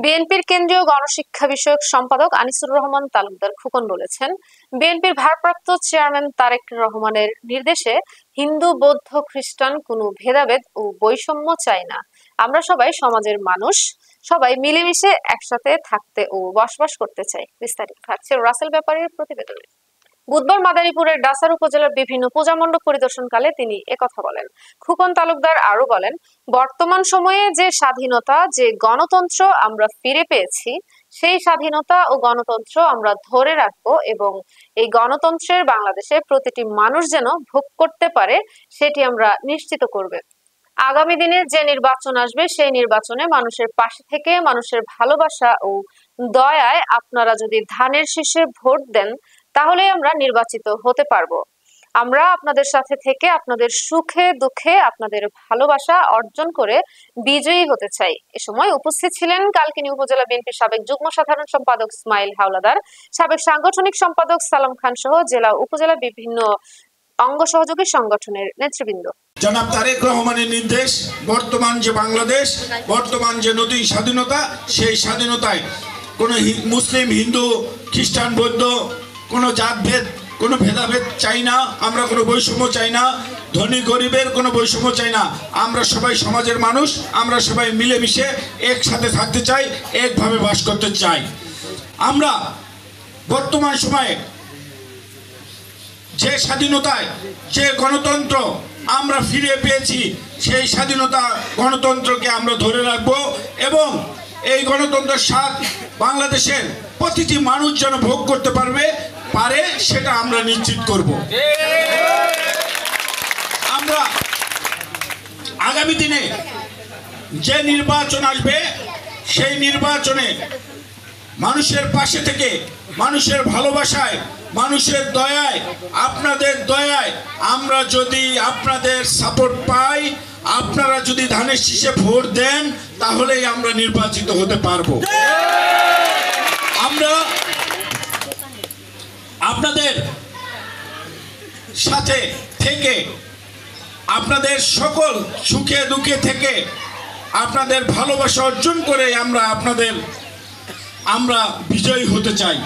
বিএনপির কেন্দ্রীয় গণশিক্ষা বিষয়ক সম্পাদক আনিসুর রহমান তালুকদার খোকন বলেছেন, বিএনপির ভারপ্রাপ্ত চেয়ারম্যান তারেক রহমানের নির্দেশে হিন্দু, বৌদ্ধ, খ্রিস্টান কোনো ভেদাভেদ ও বৈষম্য চাই না। আমরা সবাই সমাজের মানুষ, সবাই মিলেমিশে একসাথে থাকতে ও বসবাস করতে চাই। বিস্তারিত থাকছে রাসেল ব্যাপারীর প্রতিবেদনে। বুধবার মাদারীপুরের ডাসার উপজেলার বিভিন্ন পূজা মণ্ডপ পরিদর্শনকালে তিনি একথা বলেন। খোকন তালুকদার আরো বলেন, বর্তমান সময়ে যে স্বাধীনতা, যে গণতন্ত্র আমরা ফিরে পেয়েছি, সেই স্বাধীনতা ও গণতন্ত্র আমরা ধরে রাখবো এবং এই গণতন্ত্রের বাংলাদেশে প্রতিটি মানুষ যেন ভোগ করতে পারে সেটি আমরা নিশ্চিত করবে। আগামী দিনে যে নির্বাচন আসবে সেই নির্বাচনে মানুষের পাশে থেকে মানুষের ভালোবাসা ও দয়ায় আপনারা যদি ধানের শীষে ভোট দেন তাহলে আমরা নির্বাচিত হতে পারবো। আমরা আপনাদের সাথে থেকে আপনাদের সুখে দুঃখে আপনাদের ভালোবাসা অর্জন করে বিজয়ী হতে চাই। এ সময় উপস্থিত ছিলেন কালকিনি উপজেলা বিএনপির সাবেক যুগ্ম সাধারণ সম্পাদক ইসমাইল হাওলাদার, সাবেক সাংগঠনিক সম্পাদক সালাম খান সহ জেলা উপজেলা বিভিন্ন অঙ্গ সহযোগী সংগঠনের নেতৃবৃন্দ। জনাব তারেক রহমানের নির্দেশ, বর্তমান যে বাংলাদেশ, বর্তমান যে নতুন স্বাধীনতা, সেই স্বাধীনতায় কোনো মুসলিম, হিন্দু, খ্রিস্টান, বৌদ্ধ কোনো জাতভেদ, কোনো ভেদাভেদ চাই না। আমরা কোনো বৈষম্য চাই না, ধনী গরিবের কোনো বৈষম্য চাই না। আমরা সবাই সমাজের মানুষ, আমরা সবাই মিলেমিশে একসাথে থাকতে চাই, একভাবে বাস করতে চাই। আমরা বর্তমান সময়ে যে স্বাধীনতায়, যে গণতন্ত্র আমরা ফিরে পেয়েছি, সেই স্বাধীনতা গণতন্ত্রকে আমরা ধরে রাখবো এবং এই গণতন্ত্রের স্বাদ বাংলাদেশের প্রতিটি মানুষ যেন ভোগ করতে পারে সেটা আমরা নিশ্চিত করব। আমরা আগামী দিনে যে নির্বাচন আসবে সেই নির্বাচনে মানুষের পাশে থেকে, মানুষের ভালোবাসায়, মানুষের দয়ায়, আপনাদের দয়ায় আমরা যদি আপনাদের সাপোর্ট পাই, আপনারা যদি ধানের শীষে ভোট দেন তাহলেই আমরা নির্বাচিত হতে পারবো। আমরা আপনাদের সাথে থেকে, আপনাদের সকল সুখে দুঃখে থেকে, আপনাদের ভালোবাসা অর্জন করে আমরা বিজয়ী হতে চাই।